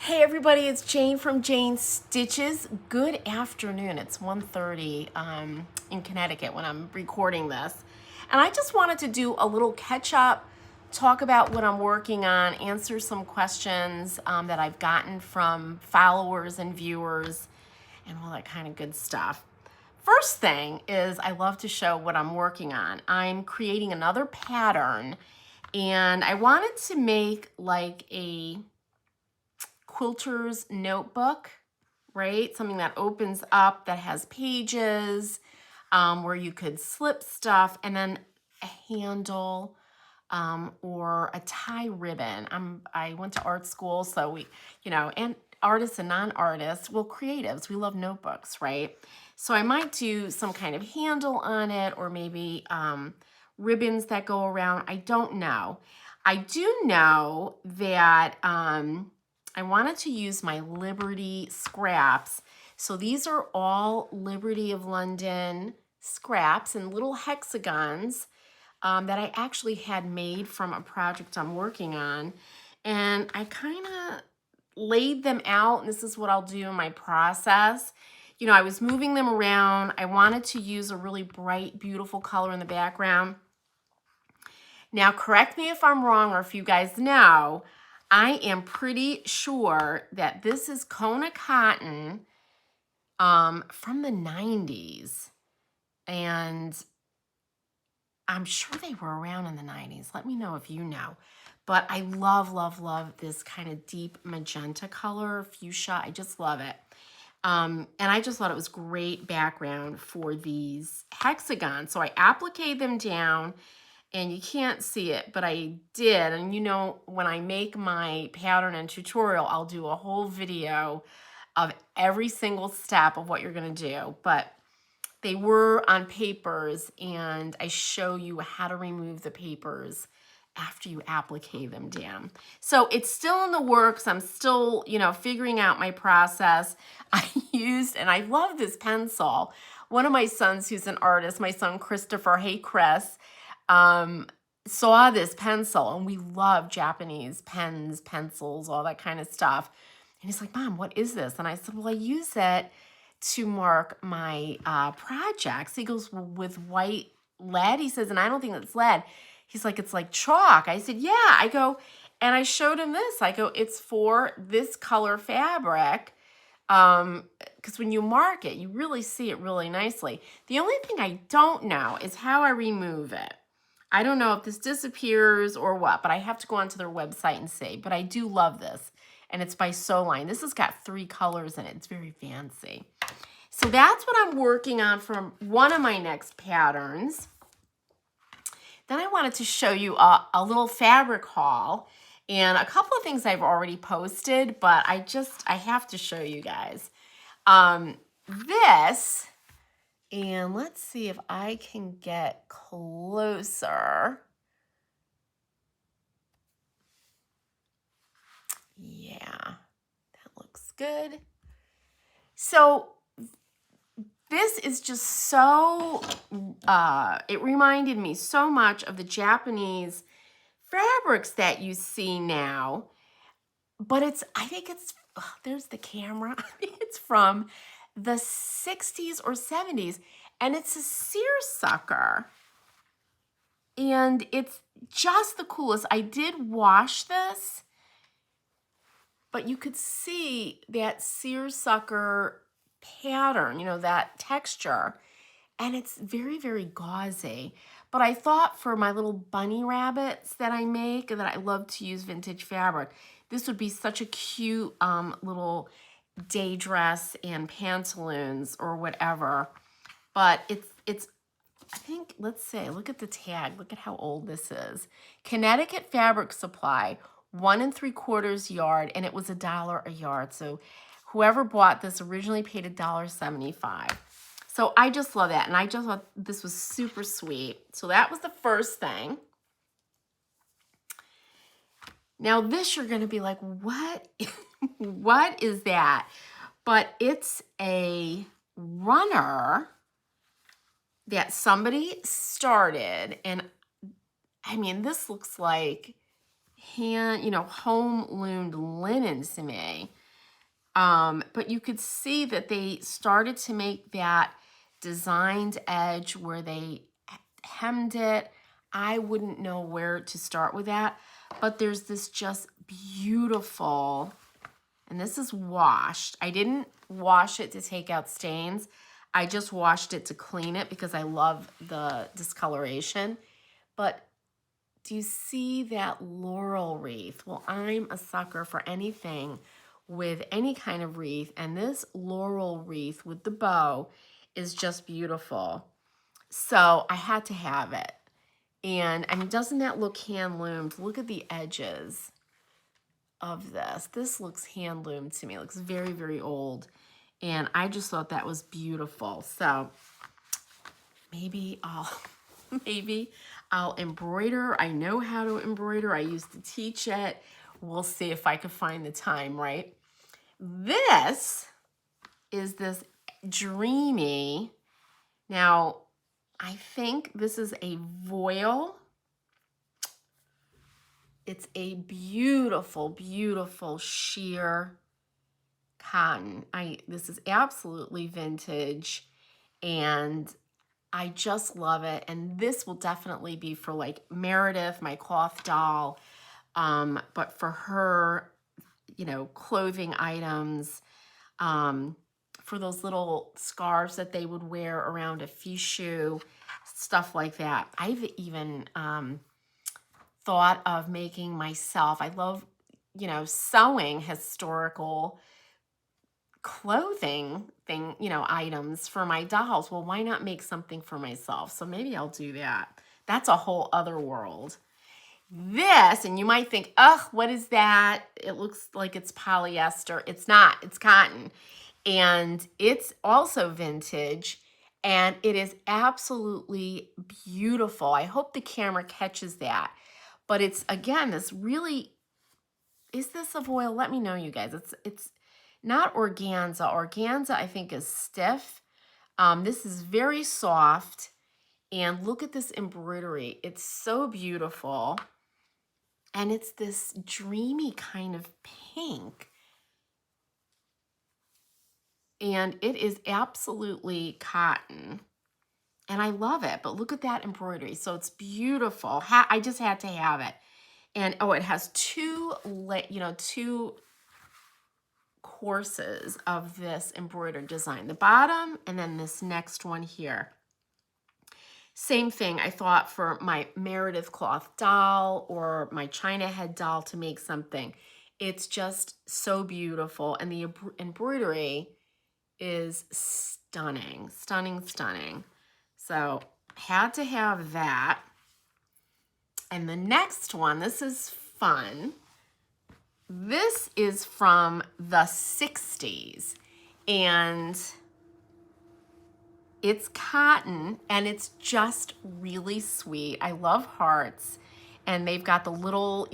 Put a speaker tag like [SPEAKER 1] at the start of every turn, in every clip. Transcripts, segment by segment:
[SPEAKER 1] Hey everybody, it's Jane from Jane Stitches. Good afternoon. It's 1:30 in Connecticut when I'm recording this. And I just wanted to do a little catch up, talk about what I'm working on, answer some questions that I've gotten from followers and viewers and all that kind of good stuff. First thing is I love to show what I'm working on. I'm creating another pattern and I wanted to make like a quilter's notebook, right? Something that opens up, that has pages, where you could slip stuff, and then a handle or a tie ribbon. I went to art school, so and artists and non-artists, well, creatives, we love notebooks, right? So I might do some kind of handle on it, or maybe ribbons that go around. I don't know. I do know that I wanted to use my Liberty scraps. So these are all Liberty of London scraps and little hexagons that I actually had made from a project I'm working on. And I kind of laid them out, and this is what I'll do in my process. You know, I was moving them around. I wanted to use a really bright, beautiful color in the background. Now, correct me if I'm wrong or if you guys know, I am pretty sure that this is Kona cotton from the 90s. And I'm sure they were around in the 90s. Let me know if you know. But I love, love, love this kind of deep magenta color, fuchsia. I just love it. And I just thought it was great background for these hexagons. So I appliqued them down. And you can't see it, but I did. And you know, when I make my pattern and tutorial, I'll do a whole video of every single step of what you're gonna do. But they were on papers, and I show you how to remove the papers after you applique them down. So it's still in the works. I'm still, figuring out my process. I used, and I love this pencil. One of my sons, who's an artist, my son Christopher, hey Chris, saw this pencil, and we love Japanese pens, pencils, all that kind of stuff. And he's like, Mom, what is this? And I said, well, I use it to mark my projects. He goes, well, with white lead? He says, and I don't think it's lead. He's like, it's like chalk. I said, yeah. I go, and I showed him this. I go, it's for this color fabric. Because when you mark it, you really see it really nicely. The only thing I don't know is how I remove it. I don't know if this disappears or what, but I have to go onto their website and see. But I do love this, and it's by Soline. This has got 3 colors in it. It's very fancy. So that's what I'm working on from one of my next patterns. Then I wanted to show you a little fabric haul and a couple of things I've already posted, but I have to show you guys. This, and let's see if I can get closer. Yeah, that looks good. So this is just so, it reminded me so much of the Japanese fabrics that you see now, but I think it's, there's the camera. I think it's from the 60s or 70s, and it's a seersucker. And it's just the coolest. I did wash this, but you could see that seersucker pattern, that texture, and it's very, very gauzy. But I thought for my little bunny rabbits that I make, and that I love to use vintage fabric, this would be such a cute little day dress and pantaloons or whatever. But it's I think, let's say, look at the tag. Look at how old this is. Connecticut Fabric Supply, 1 3/4 yard, and it was $1 a yard. So whoever bought this originally paid $1.75. So I just love that, and I just thought this was super sweet. So that was the first thing. Now this, you're going to be like, what? What is that? But it's a runner that somebody started, and I mean, this looks like home loomed linen to me. But you could see that they started to make that designed edge where they hemmed it. I wouldn't know where to start with that, but there's this just beautiful, and this is washed. I didn't wash it to take out stains. I just washed it to clean it because I love the discoloration. But do you see that laurel wreath? Well, I'm a sucker for anything with any kind of wreath, and this laurel wreath with the bow is just beautiful. So I had to have it. And I mean, doesn't that look hand loomed? Look at the edges of this. This looks hand loomed to me. It looks very, very old. And I just thought that was beautiful. So maybe I'll embroider. I know how to embroider. I used to teach it. We'll see if I can find the time, right? This is this dreamy. Now, I think this is a voile. It's a beautiful, beautiful sheer cotton. This is absolutely vintage, and I just love it. And this will definitely be for like Meredith, my cloth doll, but for her, you know, clothing items, for those little scarves that they would wear around a fichu, stuff like that. I've even thought of making myself, I love, you know, sewing historical clothing items for my dolls. Well, why not make something for myself? So maybe I'll do that. That's a whole other world. This, and you might think, ugh, what is that? It looks like it's polyester. It's not, it's cotton. And it's also vintage, and it is absolutely beautiful. I hope the camera catches that. But it's, again, this really, is this a voile? Let me know, you guys. It's not organza. Organza, I think, is stiff. This is very soft. And look at this embroidery. It's so beautiful. And it's this dreamy kind of pink. And it is absolutely cotton. And I love it. But look at that embroidery. So it's beautiful. I just had to have it. And oh, it has two courses of this embroidered design. The bottom and then this next one here. Same thing, I thought for my Meredith cloth doll or my China head doll to make something. It's just so beautiful. And the embroidery is stunning, stunning, stunning. So had to have that. And the next one, this is fun. This is from the 60s. And it's cotton, and it's just really sweet. I love hearts, and they've got the little,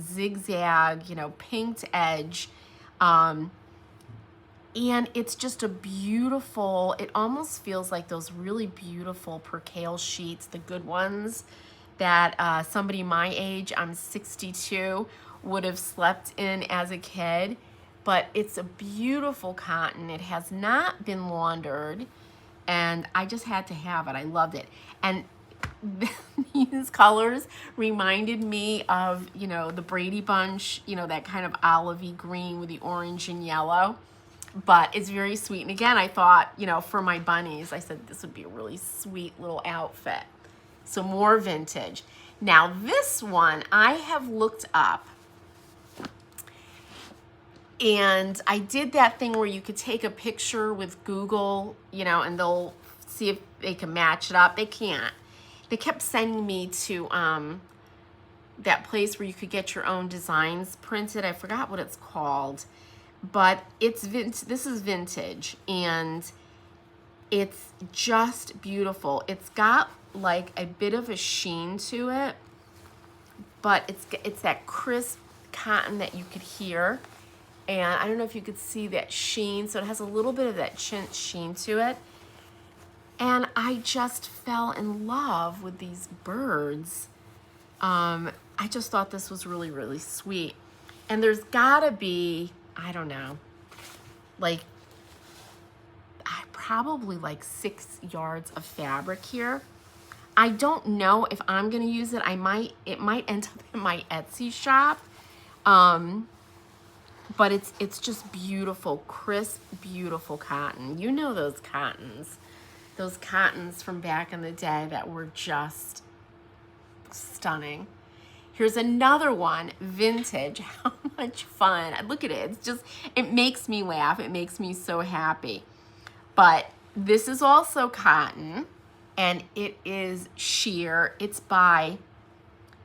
[SPEAKER 1] zigzag, pinked edge. And it's just a beautiful, it almost feels like those really beautiful percale sheets, the good ones that somebody my age, I'm 62, would have slept in as a kid. But it's a beautiful cotton. It has not been laundered. And I just had to have it. I loved it. And these colors reminded me of, the Brady Bunch, that kind of olivey green with the orange and yellow. But it's very sweet. And again, I thought, for my bunnies, I said this would be a really sweet little outfit. So more vintage. Now this one I have looked up. And I did that thing where you could take a picture with Google, and they'll see if they can match it up. They can't. They kept sending me to that place where you could get your own designs printed. I forgot what it's called. But it's this is vintage, and it's just beautiful. It's got like a bit of a sheen to it, but it's that crisp cotton that you could hear. And I don't know if you could see that sheen. So it has a little bit of that chintz sheen to it. And I just fell in love with these birds. I just thought this was really, really sweet. And there's gotta be, I don't know, like probably like 6 yards of fabric here. I don't know if I'm gonna use it. It might end up in my Etsy shop. But it's just beautiful, crisp, beautiful cotton. You know those cottons from back in the day that were just stunning. Here's another one, vintage. How much fun. Look at it. It makes me laugh. It makes me so happy. But this is also cotton, and it is sheer. It's by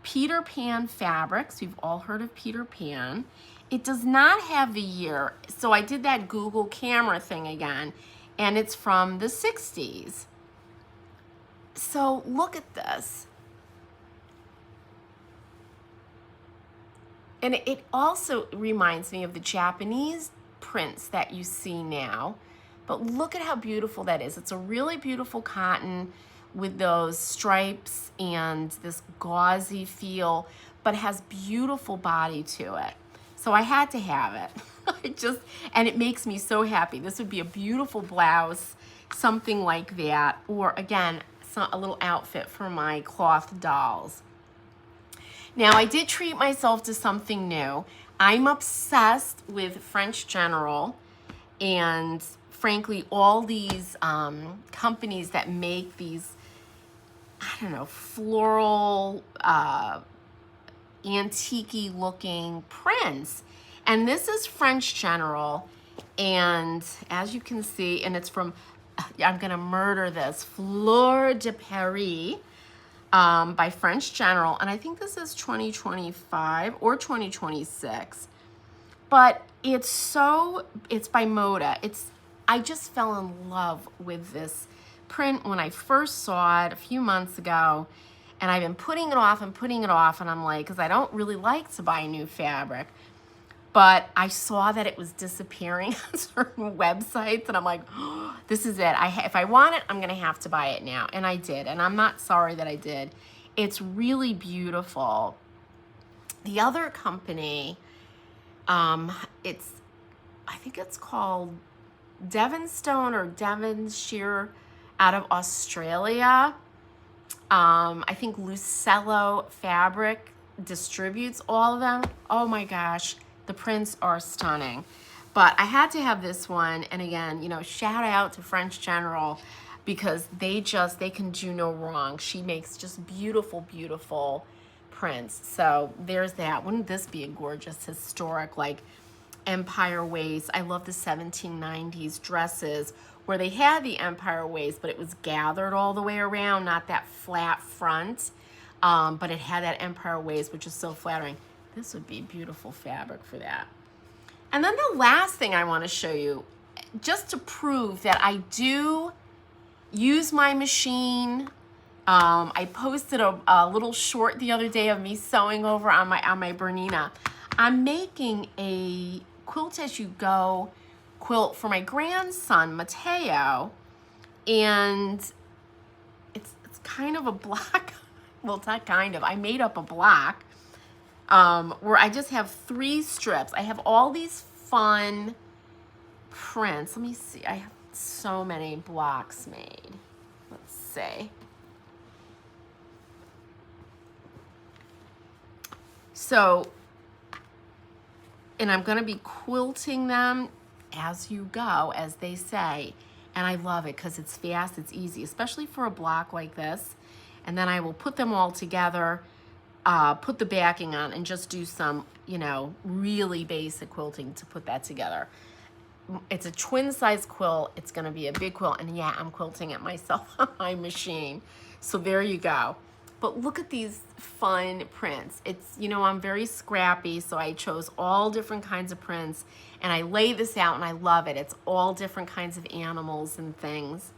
[SPEAKER 1] Peter Pan Fabrics. We've all heard of Peter Pan. It does not have the year, so I did that Google camera thing again, and it's from the 60s. So look at this. And it also reminds me of the Japanese prints that you see now. But look at how beautiful that is. It's a really beautiful cotton with those stripes and this gauzy feel, but has beautiful body to it. So I had to have it. And it makes me so happy. This would be a beautiful blouse, something like that. Or again, a little outfit for my cloth dolls. Now, I did treat myself to something new. I'm obsessed with French General, and frankly, all these companies that make these, I don't know, floral, antique-y looking prints. And this is French General, and as you can see, and it's from, I'm gonna murder this, Fleur de Paris, by French General, and I think this is 2025 or 2026. But it's by Moda. I just fell in love with this print when I first saw it a few months ago, and I've been putting it off, and I'm like, because I don't really like to buy new fabric, but I saw that it was disappearing on certain websites, and I'm like, oh, this is it. If I want it, I'm gonna have to buy it now, and I did, and I'm not sorry that I did. It's really beautiful. The other company, I think it's called Devonstone or Devonshire out of Australia. I think Lucello Fabric distributes all of them. Oh my gosh, the prints are stunning. But I had to have this one, and again, shout out to French General, because they can do no wrong. She makes just beautiful, beautiful prints. So there's that. Wouldn't this be a gorgeous, historic, like empire waist? I love the 1790s dresses where they had the empire waist, but it was gathered all the way around, not that flat front. But it had that empire waist, which is so flattering. This would be beautiful fabric for that. And then the last thing I want to show you, just to prove that I do use my machine. I posted a little short the other day of me sewing over on my Bernina. I'm making a quilt as you go quilt for my grandson Mateo, and it's kind of a block. Well, it's not kind of. I made up a block where I just have 3 strips. I have all these fun prints. Let me see. I have so many blocks made. Let's see. So, and I'm going to be quilting them as you go, as they say. And I love it because it's fast, it's easy, especially for a block like this. And then I will put them all together, put the backing on, and just do some, really basic quilting to put that together. It's a twin size quilt. It's going to be a big quilt. And yeah, I'm quilting it myself on my machine. So there you go. But look at these fun prints. It's, I'm very scrappy, so I chose all different kinds of prints, and I lay this out and I love it. It's all different kinds of animals and things.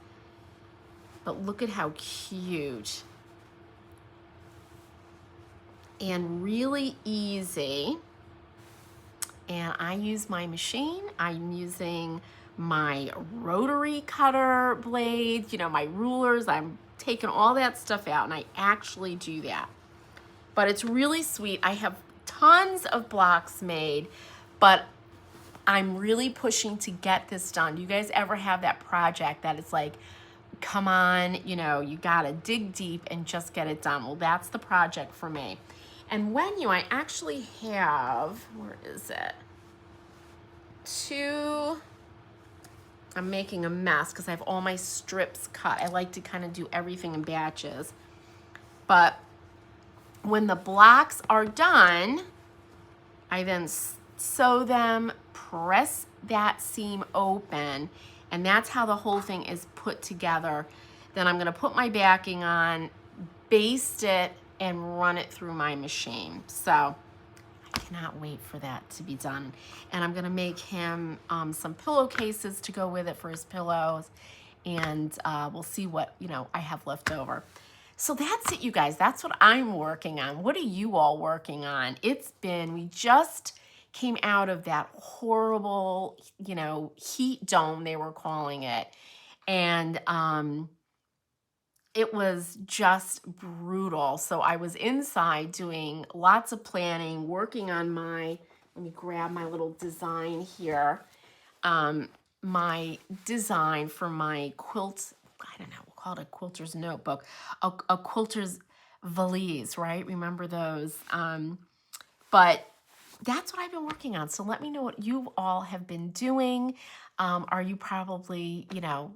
[SPEAKER 1] But look at how cute. And really easy. And I use my machine. I'm using my rotary cutter blades, my rulers. I'm taking all that stuff out, and I actually do that. But it's really sweet. I have tons of blocks made, but I'm really pushing to get this done. Do you guys ever have that project that it's like, come on, you know, you gotta dig deep and just get it done? Well, that's the project for me. And when you, I actually have, where is it? I'm making a mess because I have all my strips cut. I like to kind of do everything in batches. But when the blocks are done, I then sew them, press that seam open, and that's how the whole thing is put together. Then I'm gonna put my backing on, baste it, and run it through my machine. So I cannot wait for that to be done. And I'm gonna make him some pillowcases to go with it for his pillows, and we'll see what, you know, I have left over. So that's it, you guys. That's what I'm working on. What are you all working on? We just came out of that horrible, you know, heat dome, they were calling it. And it was just brutal. So I was inside doing lots of planning, working on let me grab my little design here. My design for my quilt, I don't know, we'll call it a quilter's notebook, a quilter's valise, right? Remember those? But that's what I've been working on. So let me know what you all have been doing. Are you probably, you know,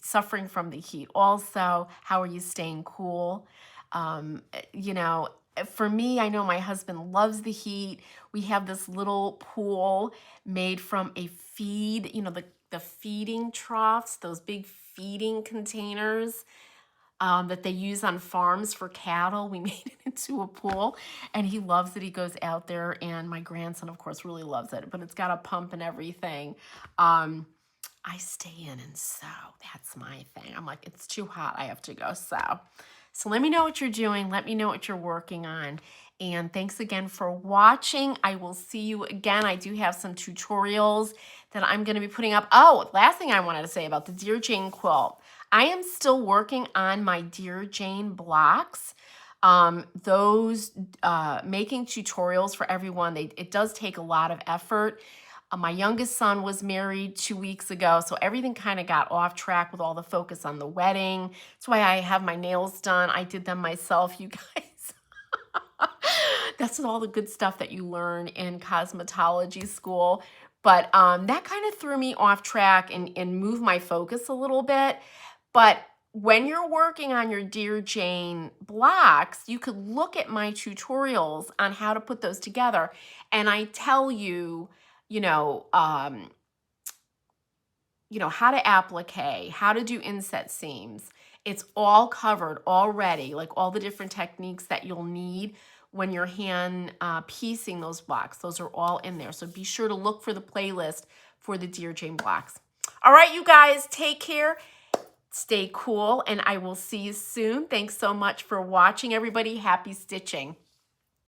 [SPEAKER 1] suffering from the heat also? How are you staying cool? You know, for me, I know my husband loves the heat. We have this little pool made from a feed, you know, the feeding troughs, those big feeding containers that they use on farms for cattle. We made it into a pool, and he loves it. He goes out there, and my grandson, of course, really loves it, but it's got a pump and everything. I stay in and sew. That's my thing. I'm like, it's too hot. I have to go sew. So let me know what you're doing. Let me know what you're working on. And thanks again for watching. I will see you again. I do have some tutorials that I'm going to be putting up. Oh, last thing I wanted to say about the Dear Jayne quilt. I am still working on my Dear Jayne blocks. Those making tutorials for everyone, it does take a lot of effort. My youngest son was married 2 weeks ago, so everything kind of got off track with all the focus on the wedding. That's why I have my nails done. I did them myself, you guys. That's all the good stuff that you learn in cosmetology school. But that kind of threw me off track and moved my focus a little bit. But when you're working on your Dear Jayne blocks, you could look at my tutorials on how to put those together. And I tell you, you know, how to applique, how to do inset seams. It's all covered already, like all the different techniques that you'll need when you're hand piecing those blocks. Those are all in there. So be sure to look for the playlist for the Dear Jayne blocks. All right, you guys, take care. Stay cool, and I will see you soon. Thanks so much for watching, everybody. Happy stitching.